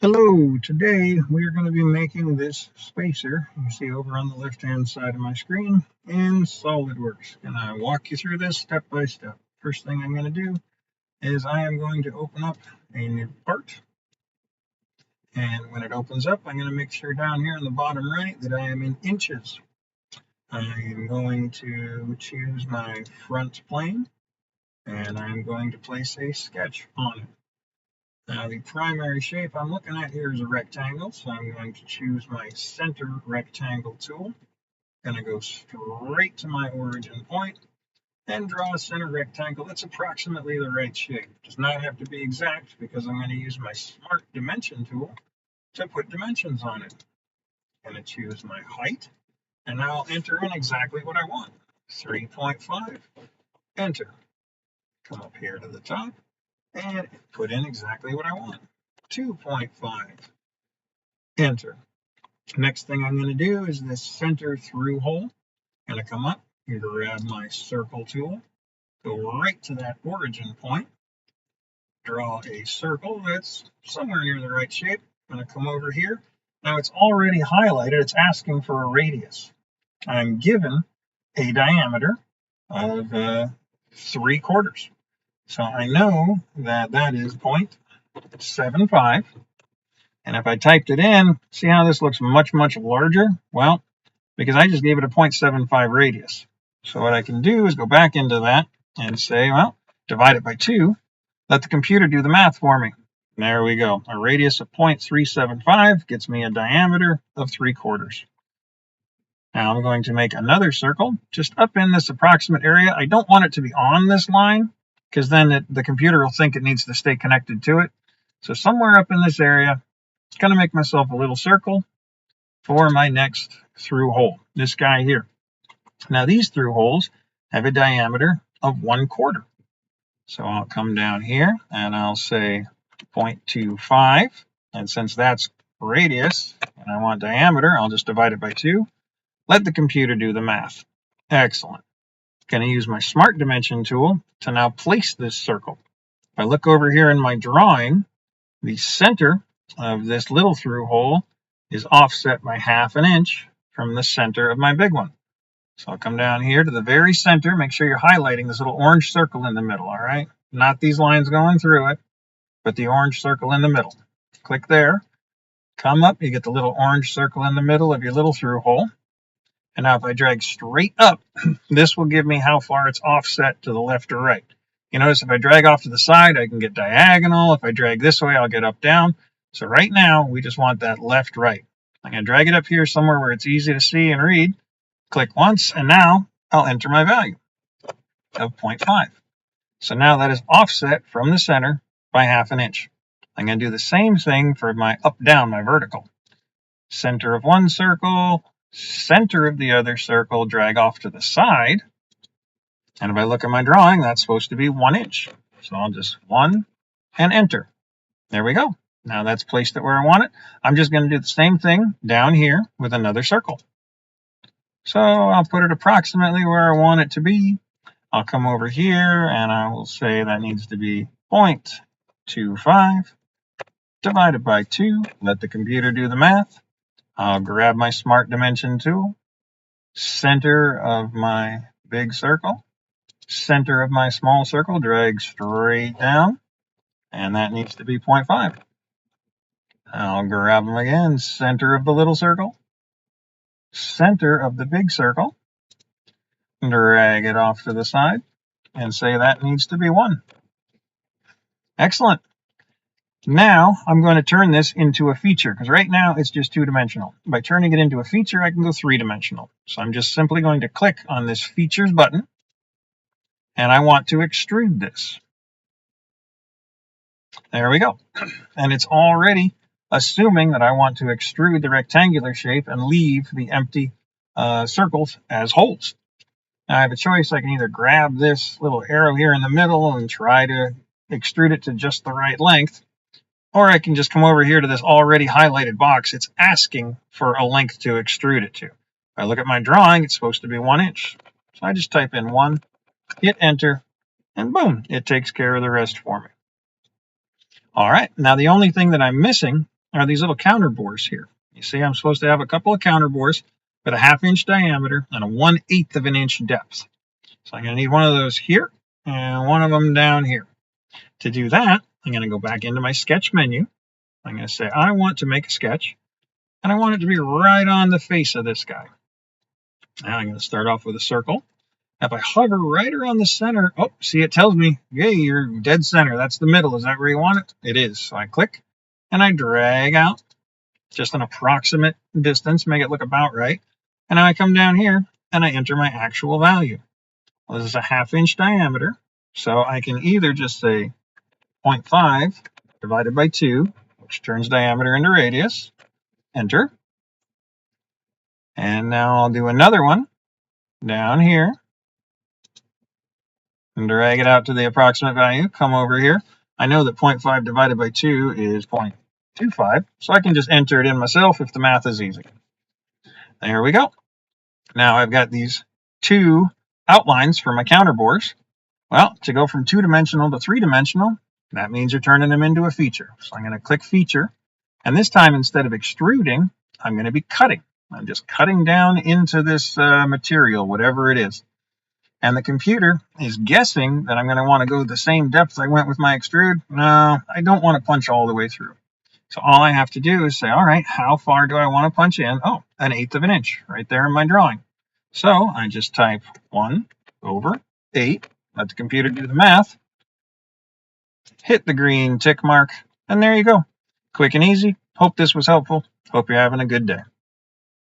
Hello, today we are going to be making this spacer you see over on the left hand side of my screen in Solidworks. And I walk you through this step by step. First thing I'm going to do is I am going to open up a new part. And when it opens up, I'm going to make sure down here in the bottom right that I am in inches. I'm going to choose my front plane and I'm going to place a sketch on it. Now the primary shape I'm looking at here is a rectangle, so I'm going to choose my center rectangle tool. Going to go straight to my origin point and draw a center rectangle that's approximately the right shape. It does not have to be exact because I'm going to use my smart dimension tool to put dimensions on it. I'm going to choose my height, and now I'll enter in exactly what I want. 3.5, enter. Come up here to the top and put in exactly what I want. 2.5, enter. Next thing I'm going to do is this center through hole. I'm going to come up and grab my circle tool, go right to that origin point, draw a circle that's somewhere near the right shape. I'm going to come over here. Now it's already highlighted. It's asking for a radius. I'm given a diameter of 3/4. So I know that that is 0.75. And if I typed it in, see how this looks much larger? Well, because I just gave it a 0.75 radius. So what I can do is go back into that and say, well, divide it by 2. Let the computer do the math for me. There we go. A radius of 0.375 gets me a diameter of 3/4. Now I'm going to make another circle just up in this approximate area. I don't want it to be on this line because then the computer will think it needs to stay connected to it. So somewhere up in this area, it's going to make myself a little circle for my next through hole, this guy here. Now these through holes have a diameter of 1/4. So I'll come down here and I'll say 0.25. And since that's radius and I want diameter, I'll just divide it by 2. Let the computer do the math. Excellent. Going to use my smart dimension tool to now place this circle. If I look over here in my drawing, the center of this little through hole is offset by 1/2 inch from the center of my big one. So I'll come down here to the very center. Make sure you're highlighting this little orange circle in the middle, all right? Not these lines going through it, but the orange circle in the middle. Click there. Come up, you get the little orange circle in the middle of your little through hole. And now if I drag straight up, this will give me how far it's offset to the left or right. You notice if I drag off to the side, I can get diagonal. If I drag this way, I'll get up, down. So right now, we just want that left, right. I'm going to drag it up here somewhere where it's easy to see and read. Click once, and now I'll enter my value of 0.5. So now that is offset from the center by 1/2 inch. I'm going to do the same thing for my up, down, my vertical. Center of one circle, center of the other circle, drag off to the side. And if I look at my drawing, that's supposed to be 1 inch. So I'll just 1 and enter. There we go. Now that's placed it where I want it. I'm just going to do the same thing down here with another circle. So I'll put it approximately where I want it to be. I'll come over here and I will say that needs to be 0.25 divided by 2. Let the computer do the math. I'll grab my smart dimension tool, center of my big circle, center of my small circle, drag straight down, and that needs to be 0.5. I'll grab them again, center of the little circle, center of the big circle, drag it off to the side, and say that needs to be 1. Excellent. Now I'm going to turn this into a feature because right now it's just 2-dimensional. By turning it into a feature, I can go 3-dimensional. So I'm just simply going to click on this features button and I want to extrude this. There we go. And it's already assuming that I want to extrude the rectangular shape and leave the empty circles as holes. Now I have a choice. I can either grab this little arrow here in the middle and try to extrude it to just the right length, or I can just come over here to this already highlighted box. It's asking for a length to extrude it to. If I look at my drawing, it's supposed to be 1 inch. So I just type in 1, hit enter, and boom, it takes care of the rest for me. All right, now the only thing that I'm missing are these little counter bores here. You see, I'm supposed to have a couple of counter bores with a 1/2 inch diameter and a 1/8 of an inch depth. So I'm going to need one of those here and one of them down here. To do that, I'm going to go back into my sketch menu. I'm going to say I want to make a sketch, and I want it to be right on the face of this guy. Now I'm going to start off with a circle. If I hover right around the center, oh, see, it tells me, yay, you're dead center. That's the middle. Is that where you want it? It is. So I click and I drag out just an approximate distance, make it look about right. And now I come down here and I enter my actual value. Well, this is a 1/2 inch diameter. So I can either just say 0.5 divided by 2, which turns diameter into radius. Enter. And now I'll do another one down here and drag it out to the approximate value. Come over here. I know that 0.5 divided by 2 is 0.25, so I can just enter it in myself if the math is easy. There we go. Now I've got these two outlines for my counter bores. Well, to go from 2-dimensional to 3-dimensional, that means you're turning them into a feature. So I'm going to click feature, and this time instead of extruding, I'm going to be cutting. I'm just cutting down into this material, whatever it is. And the computer is guessing that I'm going to want to go the same depth I went with my extrude. No, I don't want to punch all the way through. So all I have to do is say, all right, how far do I want to punch in? Oh, 1/8 of an inch right there in my drawing. So I just type 1/8, let the computer do the math, hit the green tick mark, and there you go. Quick and easy. Hope this was helpful. Hope you're having a good day.